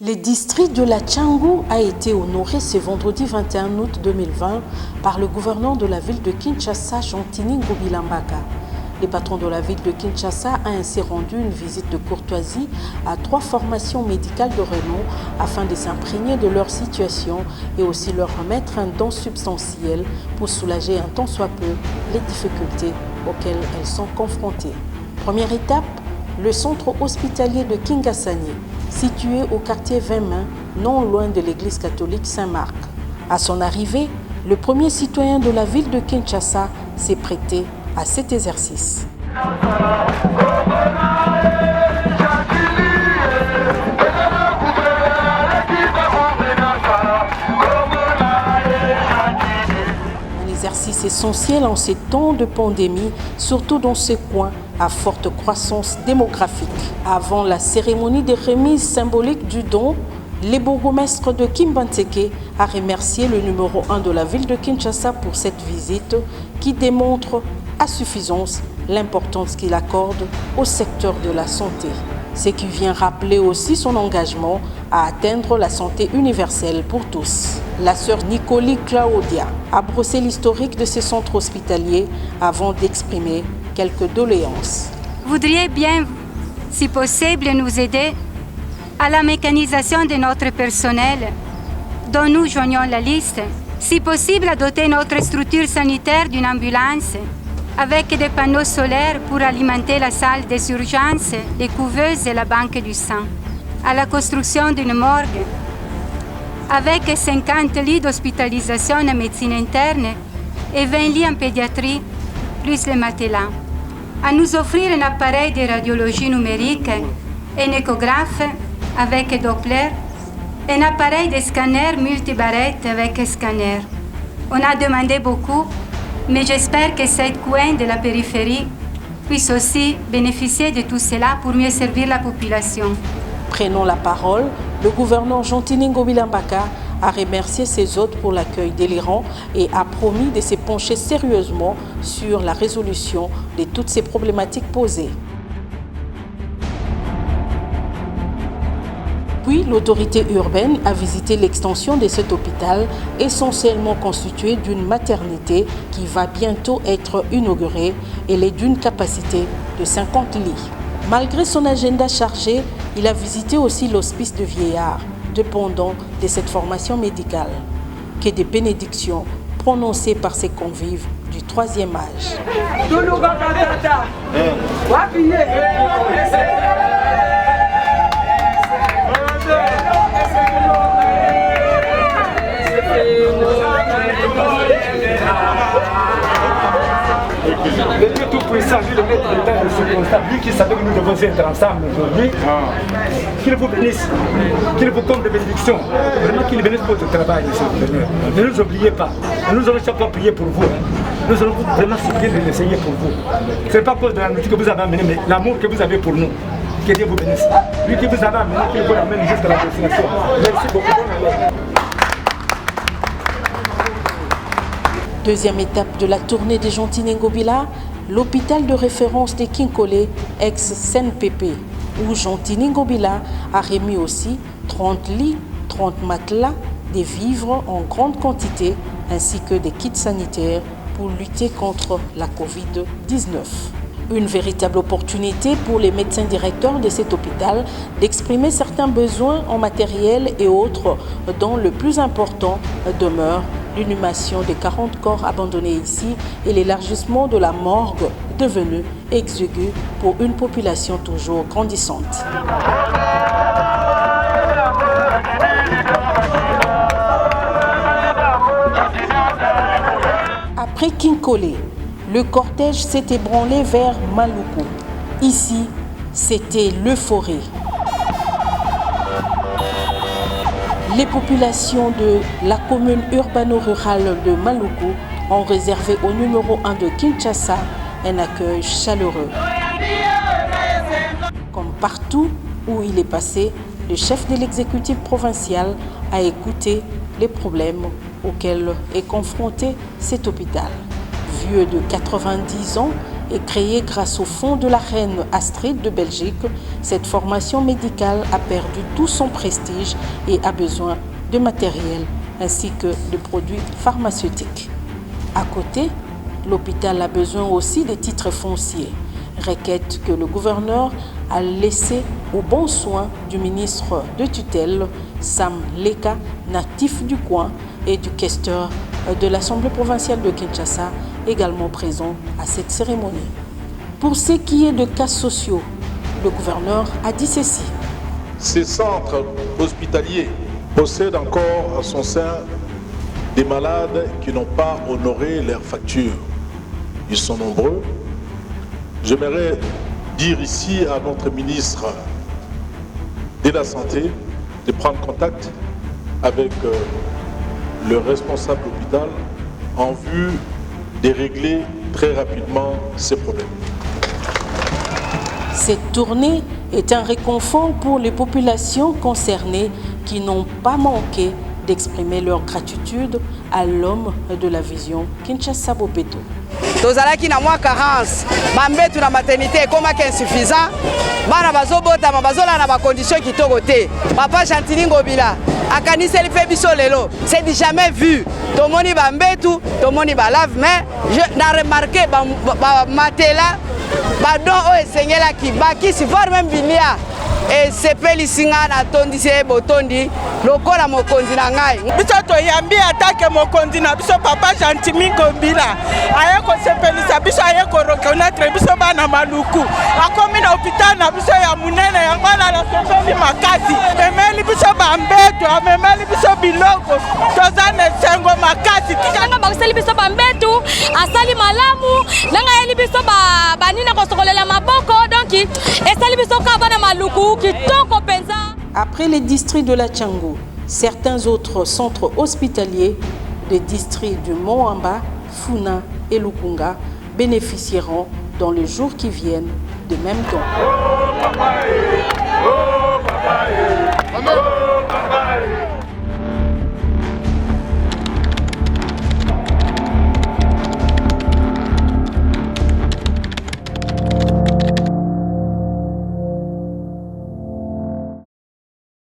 Le district de la Tchangou a été honoré ce vendredi 21 août 2020 par le gouverneur de la ville de Kinshasa, Jean-Tini Ngobila-Mbaka. Le patron de la ville de Kinshasa a ainsi rendu une visite de courtoisie à 3 formations médicales de renom afin de s'imprégner de leur situation et aussi leur remettre un don substantiel pour soulager un tant soit peu les difficultés auxquelles elles sont confrontées. Première étape, le centre hospitalier de Kingasani, situé au quartier 20 Mains, non loin de l'église catholique Saint-Marc. À son arrivée, le premier citoyen de la ville de Kinshasa s'est prêté à cet exercice. Un exercice essentiel en ces temps de pandémie, surtout dans ces coins à forte croissance démographique. Avant la cérémonie de remise symbolique du don, le bourgmestre de Kimbanteke a remercié le numéro 1 de la ville de Kinshasa pour cette visite qui démontre à suffisance l'importance qu'il accorde au secteur de la santé. Ce qui vient rappeler aussi son engagement à atteindre la santé universelle pour tous. La sœur Nicoli Claudia a brossé l'historique de ce centre hospitalier avant d'exprimer quelques doléances. Voudriez bien, si possible, nous aider à la mécanisation de notre personnel, dont nous joignons la liste. Si possible, à doter notre structure sanitaire d'une ambulance avec des panneaux solaires pour alimenter la salle des urgences, les couveuses et la banque du sang. À la construction d'une morgue avec 50 lits d'hospitalisation en médecine interne et 20 lits en pédiatrie, plus les matelas. À nous offrir un appareil de radiologie numérique, un échographe avec Doppler, un appareil de scanner multibarrette avec scanner. On a demandé beaucoup, mais j'espère que ce coin de la périphérie puisse aussi bénéficier de tout cela pour mieux servir la population. Prenant la parole, le gouverneur Jean-Tini Ngobila-Mbaka a remercié ses hôtes pour l'accueil délirant et a promis de se pencher sérieusement sur la résolution de toutes ces problématiques posées. Puis, l'autorité urbaine a visité l'extension de cet hôpital, essentiellement constitué d'une maternité qui va bientôt être inaugurée. Elle est d'une capacité de 50 lits. Malgré son agenda chargé, il a visité aussi l'hospice de vieillards, dépendant de cette formation médicale. Que des bénédictions prononcées par ses convives du 3e âge. Le Dieu Tout-Puissant, lui, le maître de temps de ce constat, lui qui savait que nous devons être ensemble aujourd'hui, qu'il vous bénisse, qu'il vous comble de bénédictions, vraiment qu'il bénisse votre travail, monsieur le Seigneur. Ne nous oubliez pas, nous allons chaque fois prier pour vous. Nous allons vraiment supplier de l'essayer pour vous. Ce n'est pas à cause de la nourriture que vous avez amenée, mais l'amour que vous avez pour nous. Que Dieu vous bénisse. Lui qui vous avait amené, qu'il vous amène jusqu'à la destination. Merci beaucoup. Deuxième étape de la tournée de Jean-Tini Ngobila, l'hôpital de référence de Kinkole, ex-CNPP, où Jean-Tini Ngobila a remis aussi 30 lits, 30 matelas, des vivres en grande quantité, ainsi que des kits sanitaires pour lutter contre la Covid-19. Une véritable opportunité pour les médecins directeurs de cet hôpital d'exprimer certains besoins en matériel et autres, dont le plus important demeure l'inhumation des 40 corps abandonnés ici et l'élargissement de la morgue devenue exiguë pour une population toujours grandissante. Après Kinkole, le cortège s'est ébranlé vers Maluku. Ici, c'était l'euphorie. Les populations de la commune urbano-rurale de Maluku ont réservé au numéro 1 de Kinshasa un accueil chaleureux. Comme partout où il est passé, le chef de l'exécutif provincial a écouté les problèmes auxquels est confronté cet hôpital. Vieux de 90 ans, est créée grâce au fonds de la reine Astrid de Belgique. Cette formation médicale a perdu tout son prestige et a besoin de matériel ainsi que de produits pharmaceutiques. À côté, l'hôpital a besoin aussi des titres fonciers, requête que le gouverneur a laissée au bon soin du ministre de tutelle, Sam Leka, natif du coin, et du questeur de l'Assemblée provinciale de Kinshasa, également présent à cette cérémonie. Pour ce qui est de cas sociaux, le gouverneur a dit ceci. Ces centres hospitaliers possèdent encore à son sein des malades qui n'ont pas honoré leurs factures. Ils sont nombreux. J'aimerais dire ici à notre ministre de la Santé de prendre contact avec le responsable d'hôpital en vue de régler très rapidement ces problèmes. Cette tournée est un réconfort pour les populations concernées qui n'ont pas manqué d'exprimer leur gratitude à l'homme de la vision, Kinshasa Bopeto. Tozalaki na mwa carence, bambetu na maternité ekomaki insuffisant, bana bazobotama bazola na bacondition kitoko te. Papa Gentili Ngobila akaniseli fe biso lelo, c'est du jamais vu. Tomoni bambetu, tomoni balave, mais je na remarqué ba matela badon o esengelaki bakisi voire même bilia. Et sepeli singa na tondi se botondi lokola mokonzi na ngai biso to yambi atake mokonzi na biso Papa Gentili Ngobila aye ko sepelisa biso aye ko reconnaître biso bana maluku akomi na hôpital na biso ya munene ya bana na sosoli makasi memeli biso bambeto memeli biso biloko tozane sengo makasi tikanga bakiseli biso bambeto asali malamu nanga eli biso banina ko sokolela maboko donc esali biso ka bana maluku. Après les districts de la Tchangu, certains autres centres hospitaliers des districts du Moamba, Funa et Lukunga bénéficieront dans les jours qui viennent de même dons.